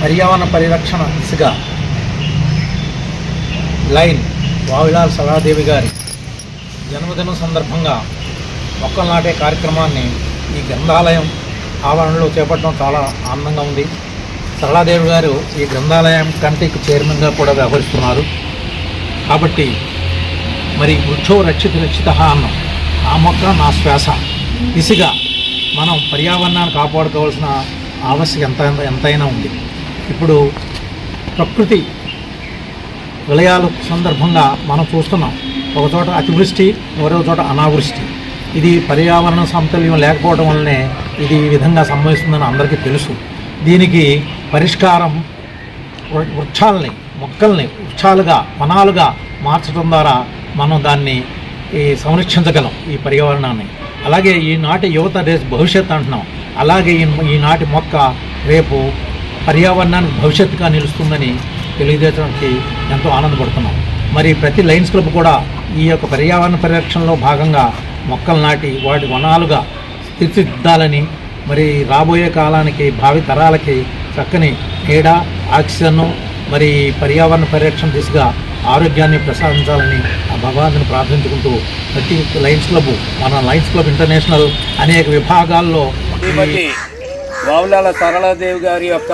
పర్యావరణ పరిరక్షణ దిశగా లైన్ వావిలాల్ సరళాదేవి గారి జన్మదినం సందర్భంగా మొక్కలు నాటే కార్యక్రమాన్ని ఈ గ్రంథాలయం ఆవరణలో చేపట్టడం చాలా ఆనందంగా ఉంది. సరళాదేవి గారు ఈ గ్రంథాలయం కమిటీకి చైర్మన్గా కూడా వ్యవహరిస్తున్నారు. కాబట్టి మరి వృక్షో రక్షిత అన్నం, ఆ మొక్క నా శ్వాస దిశగా మనం పర్యావరణాన్ని కాపాడుకోవాల్సిన ఆవశ్యకత ఎంతైనా ఉంది. ఇప్పుడు ప్రకృతి విలయాల సందర్భంగా మనం చూస్తున్నాం, ఒకచోట అతివృష్టి, మరో చోట అనావృష్టి. ఇది పర్యావరణ సమతుల్యం లేకపోవడం వల్లనే ఇది ఈ విధంగా సంభవిస్తుందని అందరికీ తెలుసు. దీనికి పరిష్కారం వృక్షాలని, మొక్కల్ని వృక్షాలుగా, వనాలుగా మార్చడం ద్వారా మనం దాన్ని సంరక్షించగలం ఈ పర్యావరణాన్ని. అలాగే ఈనాటి యువత రేపు భవిష్యత్తు అంటున్నాం, అలాగే ఈనాటి మొక్క రేపు పర్యావరణానికి భవిష్యత్తుగా నిలుస్తుందని తెలియజేయడానికి ఎంతో ఆనందపడుతున్నాం. మరి ప్రతి లయన్స్ క్లబ్ కూడా ఈ యొక్క పర్యావరణ పరిరక్షణలో భాగంగా మొక్కలు నాటి వాటి వనాలుగా తీర్చిదిద్దాలని, మరి రాబోయే కాలానికి, భావి తరాలకి చక్కని నీడ, ఆక్సిజన్, మరి పర్యావరణ పరిరక్షణ దిశగా ఆరోగ్యాన్ని ప్రసాదించాలని ఆ భగవంతుని ప్రార్థించుకుంటూ ప్రతి లయన్స్ క్లబ్, మన లయన్స్ క్లబ్ ఇంటర్నేషనల్ అనేక విభాగాల్లో వావిలాల సరళాదేవి గారి యొక్క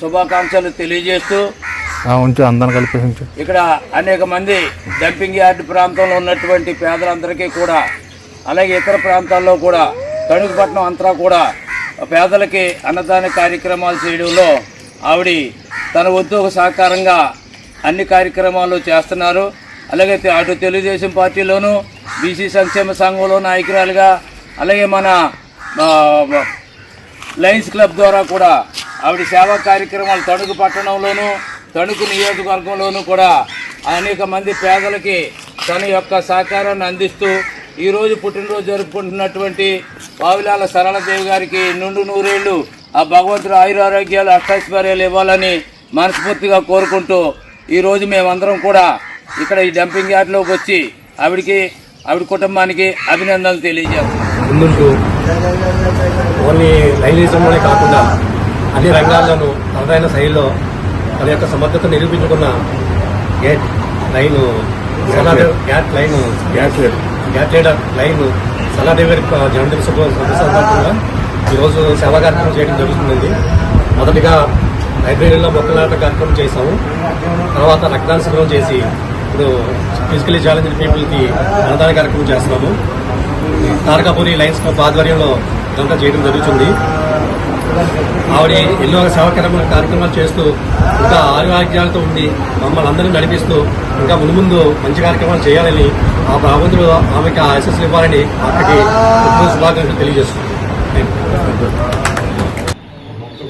శుభాకాంక్షలు తెలియజేస్తూ ఇక్కడ అనేక మంది డంపింగ్ యార్డ్ ప్రాంతంలో ఉన్నటువంటి పేదలందరికీ కూడా, అలాగే ఇతర ప్రాంతాల్లో కూడా, తణుకుపట్నం అంతా కూడా పేదలకి అన్నదాన కార్యక్రమాలు చేయడంలో ఆవిడ తన వంతు సహకారంగా అన్ని కార్యక్రమాలు చేస్తున్నారు. అలాగే అటు తెలుగుదేశం పార్టీలోను, బీసీ సంక్షేమ సంఘంలో నాయకురాలుగా, అలాగే మన లయన్స్ క్లబ్ ద్వారా కూడా ఆవిడ సేవా కార్యక్రమాలు తణుకు పట్టణంలోనూ, తణుకు నియోజకవర్గంలోనూ కూడా అనేక మంది పేదలకి తన యొక్క సహకారాన్ని అందిస్తూ ఈరోజు పుట్టినరోజు జరుపుకుంటున్నటువంటి వావిలాల సరళాదేవి గారికి నిండు నూరేళ్లు ఆ భగవంతుడు ఆయురారోగ్యాలు, అష్టైశ్వర్యాలు ఇవ్వాలని మనస్ఫూర్తిగా కోరుకుంటూ ఈరోజు మేమందరం కూడా ఇక్కడ ఈ డంపింగ్ యార్డ్లోకి వచ్చి ఆవిడ కుటుంబానికి అభినందనలు తెలియజేస్తాం. ముందుంటూ ఓన్లీ లైనిజంలోనే కాకుండా అన్ని రంగాల్లోనూ తనదైన శైలిలో తన యొక్క సమర్థత నిరూపించుకున్న గ్యాట్ లీడర్ లైన్ సరళాదేవి జన్మదిన సందర్భంగా ఈరోజు సేవా కార్యక్రమం చేయడం జరుగుతుంది. మొదటిగా లైబ్రరీలో మొక్కల నాట కార్యక్రమం చేశాము. తర్వాత రక్తదాన శిబిరం చేసి ఇప్పుడు ఫిజికలీ ఛాలెంజ్డ్ పీపుల్కి అన్నదాన కార్యక్రమం చేస్తున్నాము. తారకాపురి లయన్స్ క్లబ్ ఆధ్వర్యంలో ఇదంతా చేయడం జరుగుతుంది. ఆవిడ ఎన్నో కార్యక్రమాలు చేస్తూ ఇంకా ఆరోగ్యాలతో ఉండి మమ్మల్ని అందరినీ నడిపిస్తూ ఇంకా ముందు మంచి కార్యక్రమాలు చేయాలని ఆ భగవంతుడు ఆమెకి ఆశీస్సులు ఇవ్వాలని అక్కడికి శుభాకాంక్షలు తెలియజేస్తున్నాం. మొత్తం